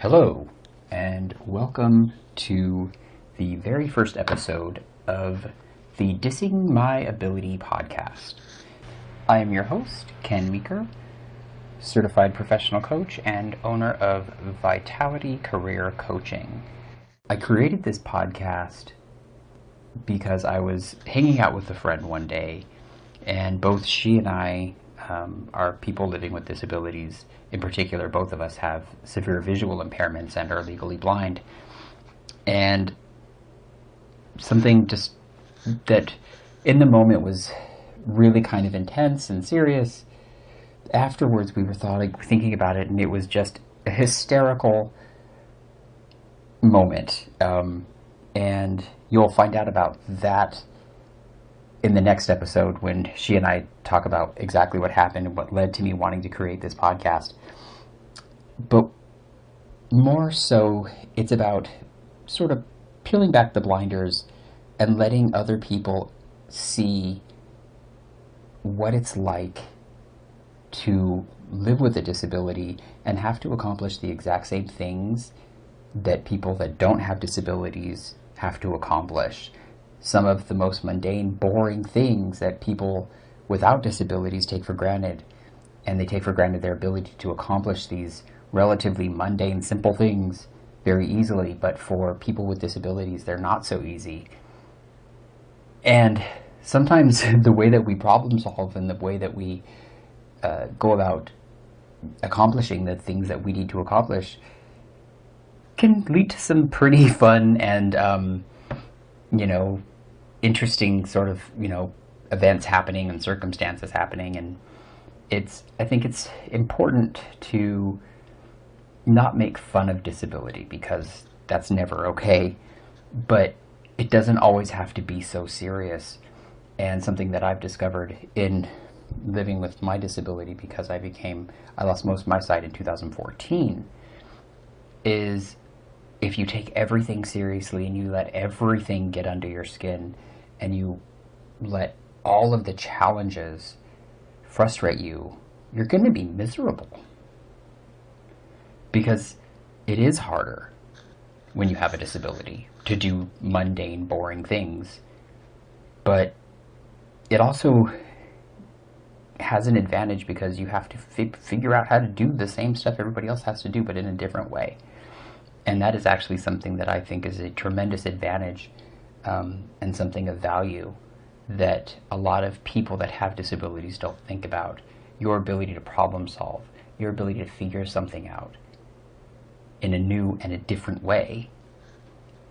Hello, and welcome to the very first episode of the Dissing My Ability podcast. I am your host, Ken Meeker, certified professional coach and owner of Vitality Career Coaching. I created this podcast because I was hanging out with a friend one day, and both she and I are people living with disabilities. In particular, both of us have severe visual impairments and are legally blind. And something just that in the moment was really kind of intense and serious. Afterwards, we were thinking about it, and it was just a hysterical moment. And you'll find out about that in the next episode when she and I talk about exactly what happened and what led to me wanting to create this podcast. But more so, it's about sort of peeling back the blinders and letting other people see what it's like to live with a disability and have to accomplish the exact same things that people that don't have disabilities have to accomplish. Some of the most mundane, boring things that people without disabilities take for granted, and they take for granted their ability to accomplish these relatively mundane, simple things very easily, but for people with disabilities, they're not so easy. And sometimes the way that we problem solve and the way that we go about accomplishing the things that we need to accomplish can lead to some pretty fun and, interesting sort of, events happening and circumstances happening. And I think it's important to not make fun of disability, because that's never okay, but it doesn't always have to be so serious. And something that I've discovered in living with my disability, because I lost most of my sight in 2014, is if you take everything seriously and you let everything get under your skin and you let all of the challenges frustrate you, you're going to be miserable. Because it is harder when you have a disability to do mundane, boring things. But it also has an advantage because you have to figure out how to do the same stuff everybody else has to do, but in a different way. And that is actually something that I think is a tremendous advantage and something of value that a lot of people that have disabilities don't think about. Your ability to problem solve, your ability to figure something out in a new and a different way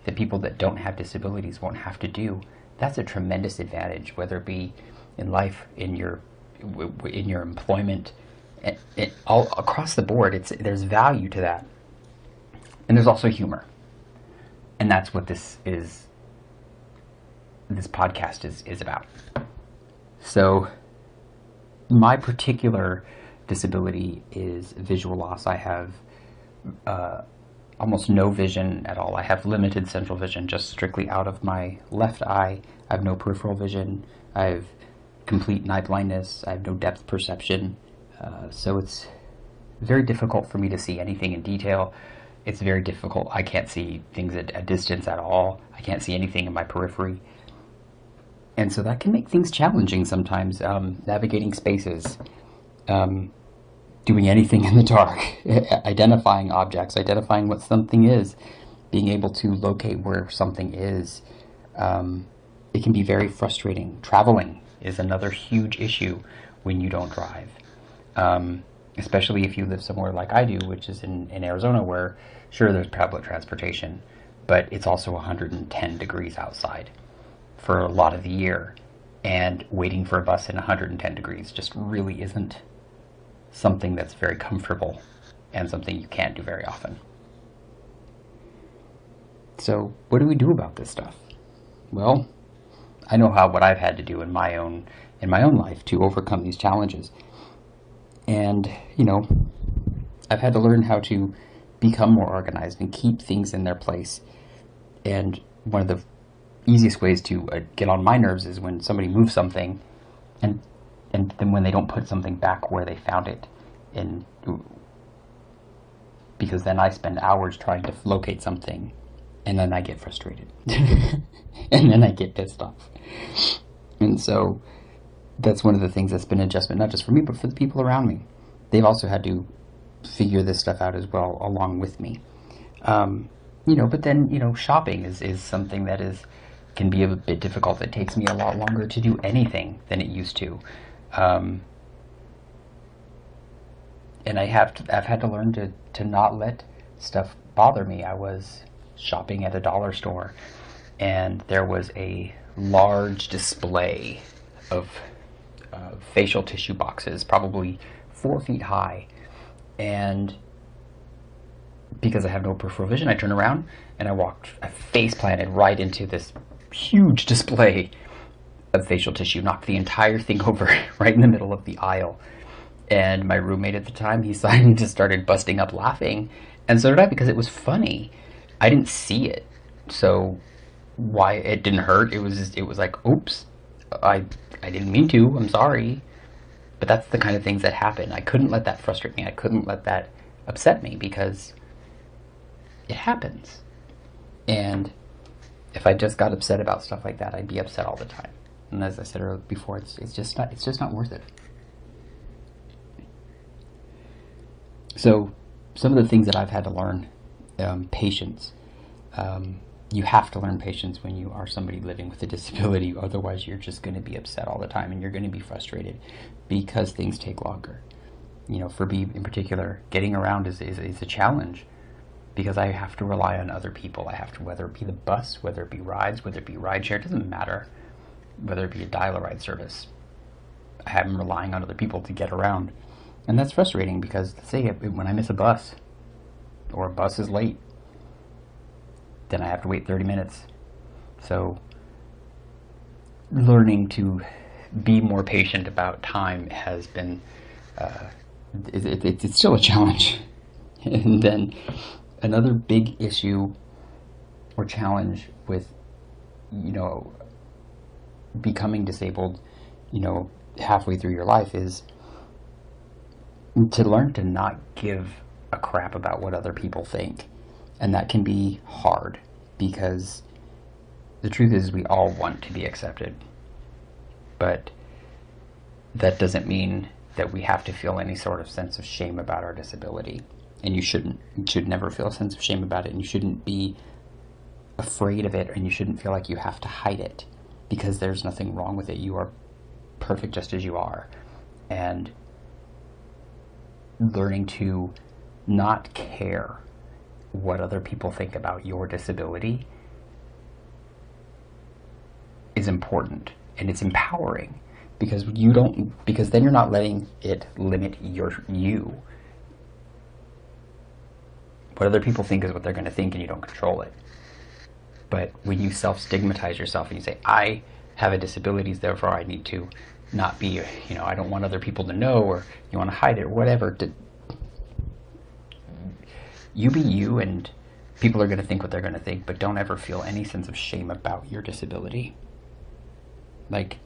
that people that don't have disabilities won't have to do. That's a tremendous advantage, whether it be in life, in your employment, all across the board. There's value to that. And there's also humor. And that's what this podcast is about. So my particular disability is visual loss. I have almost no vision at all. I have limited central vision, just strictly out of my left eye. I have no peripheral vision. I have complete night blindness. I have no depth perception. So it's very difficult for me to see anything in detail. It's very difficult. I can't see things at a distance at all. I can't see anything in my periphery. And so that can make things challenging sometimes, navigating spaces, doing anything in the dark, identifying objects, identifying what something is, being able to locate where something is. It can be very frustrating. Traveling is another huge issue when you don't drive. Especially if you live somewhere like I do, which is in Arizona, where sure, there's public transportation, but it's also 110 degrees outside for a lot of the year, and waiting for a bus in 110 degrees just really isn't something that's very comfortable and something you can't do very often. So what do we do about this stuff? Well, I know what I've had to do in my own life to overcome these challenges. And, I've had to learn how to become more organized and keep things in their place. And one of the easiest ways to get on my nerves is when somebody moves something and then when they don't put something back where they found it. And because then I spend hours trying to locate something, and then I get frustrated. And then I get pissed off. And so that's one of the things that's been an adjustment, not just for me, but for the people around me. They've also had to figure this stuff out as well, along with me. But then, shopping is something that can be a bit difficult. It takes me a lot longer to do anything than it used to. And I've had to learn to not let stuff bother me. I was shopping at a dollar store, and there was a large display of facial tissue boxes, probably 4 feet high. And because I have no peripheral vision, I turned around and I face planted right into this huge display of facial tissue, knocked the entire thing over right in the middle of the aisle. And my roommate at the time, he just started busting up laughing, and so did I, because it was funny. I didn't see it, so why it didn't hurt? It was like, oops, I didn't mean to. I'm sorry. But that's the kind of things that happen. I couldn't let that frustrate me. I couldn't let that upset me, because it happens. And if I just got upset about stuff like that, I'd be upset all the time. And as I said before, it's just not worth it. So some of the things that I've had to learn, patience. You have to learn patience when you are somebody living with a disability. Otherwise, you're just going to be upset all the time, and you're going to be frustrated because things take longer. For me in particular, getting around is a challenge, because I have to rely on other people. I have to, whether it be the bus, whether it be rides, whether it be rideshare, it doesn't matter. Whether it be a dial-a-ride service, I'm relying on other people to get around. And that's frustrating, because let's say when I miss a bus, or a bus is late, then I have to wait 30 minutes. So learning to be more patient about time has been, it's still a challenge. And then another big issue or challenge with, becoming disabled, halfway through your life, is to learn to not give a crap about what other people think. And that can be hard, because the truth is we all want to be accepted. But that doesn't mean that we have to feel any sort of sense of shame about our disability. And you shouldn't. You should never feel a sense of shame about it, and you shouldn't be afraid of it, and you shouldn't feel like you have to hide it, because there's nothing wrong with it. You are perfect just as you are. And learning to not care what other people think about your disability is important, and it's empowering, because then you're not letting it limit you. What other people think is what they're going to think, and you don't control it. But when you self-stigmatize yourself and you say, I have a disability, therefore I need to not be, I don't want other people to know, or you want to hide it, or whatever. You be you, and people are going to think what they're going to think, but don't ever feel any sense of shame about your disability. Like,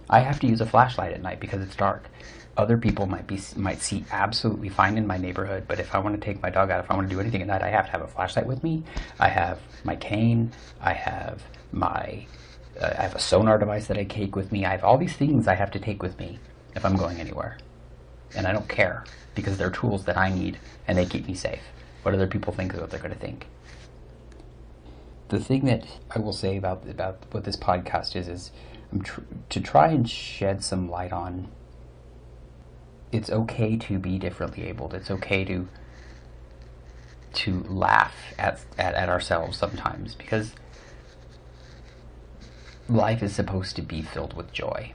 I have to use a flashlight at night because it's dark. Other people might see absolutely fine in my neighborhood, but if I want to take my dog out, if I want to do anything at night, I have to have a flashlight with me. I have my cane. I have I have a sonar device that I take with me. I have all these things I have to take with me if I'm going anywhere. And I don't care, because they're tools that I need, and they keep me safe. What other people think is what they're going to think. The thing that I will say about what this podcast is to try and shed some light on, it's okay to be differently abled. It's okay to laugh at ourselves sometimes, because life is supposed to be filled with joy,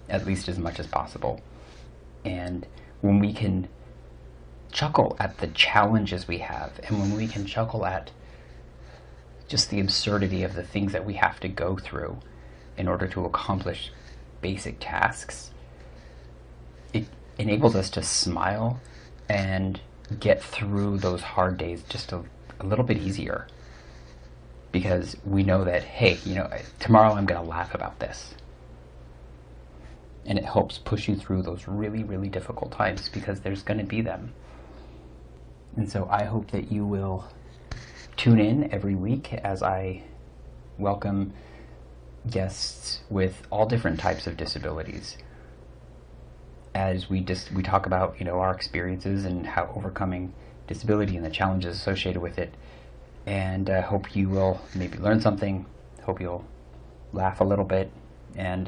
at least as much as possible. And when we can chuckle at the challenges we have, and when we can chuckle at just the absurdity of the things that we have to go through in order to accomplish basic tasks, it enables us to smile and get through those hard days just a little bit easier, because we know that, hey, tomorrow I'm going to laugh about this. And it helps push you through those really, really difficult times, because there's going to be them. And so I hope that you will tune in every week as I welcome guests with all different types of disabilities, as we talk about our experiences and how overcoming disability and the challenges associated with it. And I hope you will maybe learn something, hope you'll laugh a little bit, and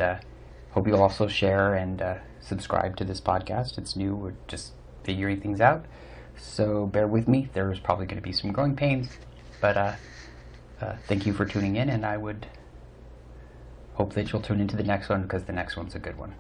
hope you'll also share and subscribe to this podcast. It's new, we're just figuring things out, so bear with me. There's probably going to be some growing pains, but thank you for tuning in, and I would hope that you'll tune into the next one, because the next one's a good one.